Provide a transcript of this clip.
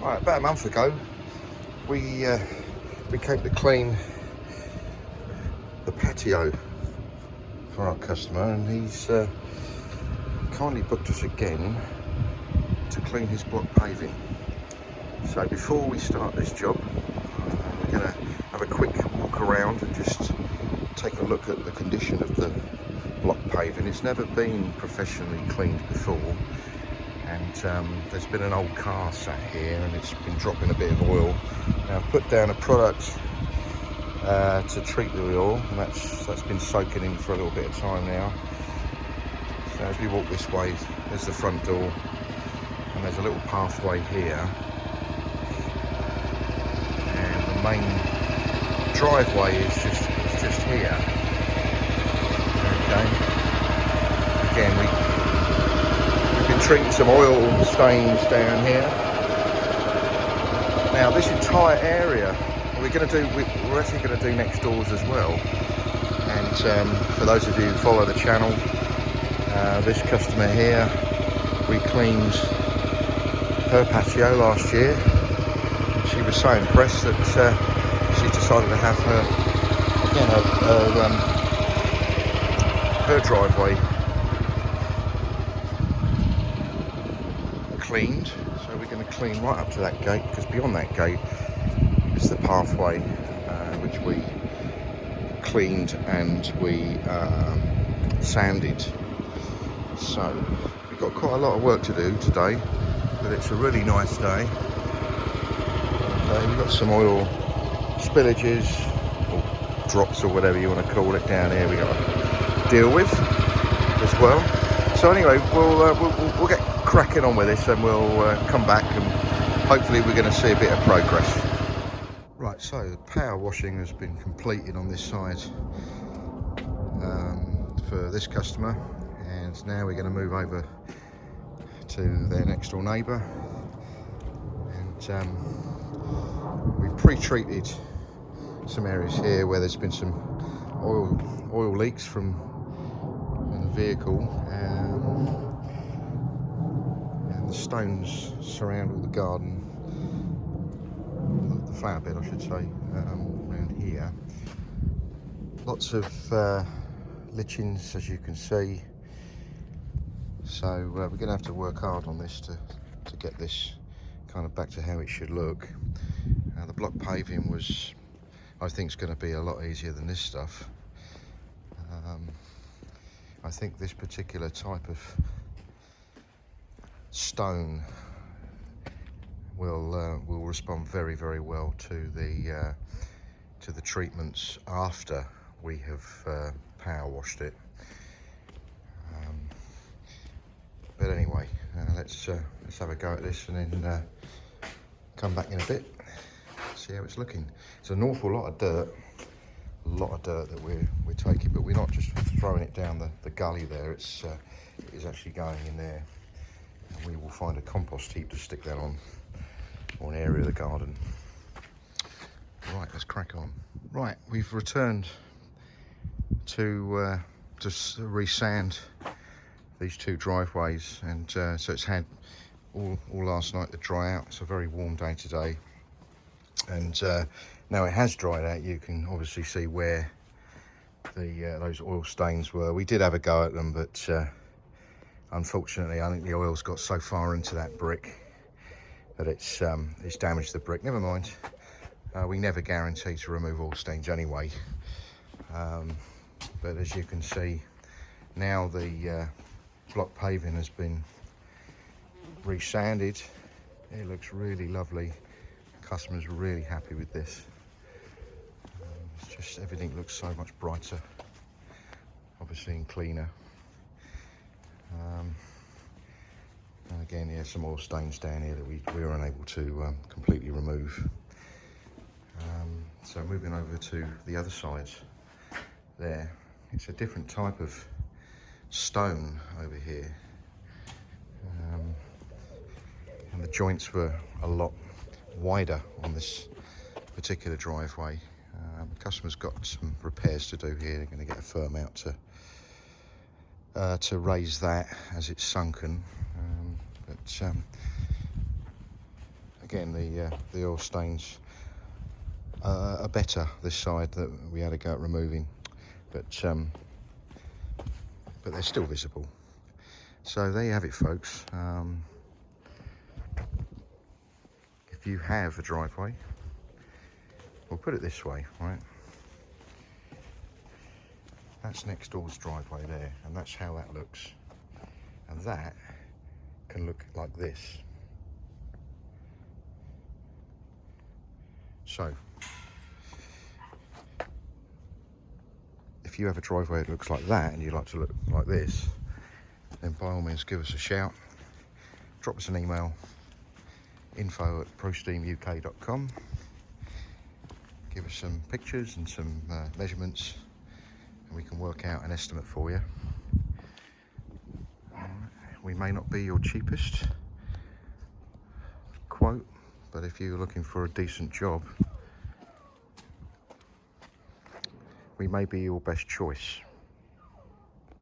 Right, about a month ago, we came to clean the patio for our customer, and he's kindly booked us again to clean his block paving. So before we start this job, we're going to have a quick walk around and just take a look at the condition of the block paving. It's never been professionally cleaned before, and there's been an old car sat here and it's been dropping a bit of oil. Now I've put down a product to treat the oil, and that's been soaking in for a little bit of time now. So as we walk this way, there's the front door, and there's a little pathway here, and the main driveway is just here. Okay. Again, we've been treating some oil stains down here. Now this entire area we're actually going to do next doors as well. And for those of you who follow the channel, this customer here, we cleaned her patio last year. She was so impressed that she decided to have her driveway cleaned. So we're going to clean right up to that gate, because beyond that gate is the pathway which we cleaned and we sanded. So we've got quite a lot of work to do today, but it's a really nice day. Okay, we've got some oil spillages or drops or whatever you want to call it down here we got to deal with as well. So anyway, we'll get cracking on with this, and we'll come back, and hopefully we're going to see a bit of progress. Right, so the power washing has been completed on this side for this customer, and now we're going to move over to their next door neighbour, and we pre-treated some areas here where there's been some oil leaks from the vehicle, and the stones surround all the garden, the flower bed I should say, around here. Lots of lichens, as you can see. So we're going to have to work hard on this to get this kind of back to how it should look. The block paving I think is going to be a lot easier than this stuff. I think this particular type of stone will respond very, very well to the treatments after we have power washed it. But anyway, let's have a go at this, and then come back in a bit, see how it's looking. It's an awful lot of dirt that we're taking, but we're not just throwing it down the gully there. It is actually going in there, and we will find a compost heap to stick that on, or an area of the garden. Right, let's crack on. Right, we've returned to resand these two driveways, and so it's had all last night to dry out. It's a very warm day today, and now it has dried out. You can obviously see where those oil stains were. We did have a go at them, but unfortunately I think the oil's got so far into that brick that it's damaged the brick. Never mind, we never guarantee to remove oil stains anyway, but as you can see now, the block paving has been resanded. It looks really lovely. The customer's really happy with this. It's just everything looks so much brighter, obviously, and cleaner. And again, yeah, some oil stains down here that we were unable to completely remove. So moving over to the other side there, it's a different type of stone over here, and the joints were a lot wider on this particular driveway. The customer's got some repairs to do here. They're going to get a firm out to raise that as it's sunken, but again, the oil stains are better this side that we had to go at removing, but they're still visible. So there you have it, folks. If you have a driveway, we'll put it this way, right? That's next door's driveway there, and that's how that looks. And that can look like this. So, if you have a driveway that looks like that and you like to look like this, then by all means give us a shout, drop us an email, info@prosteamuk.com, give us some pictures and some measurements, and we can work out an estimate for you. We may not be your cheapest quote, but if you're looking for a decent job, we may be your best choice.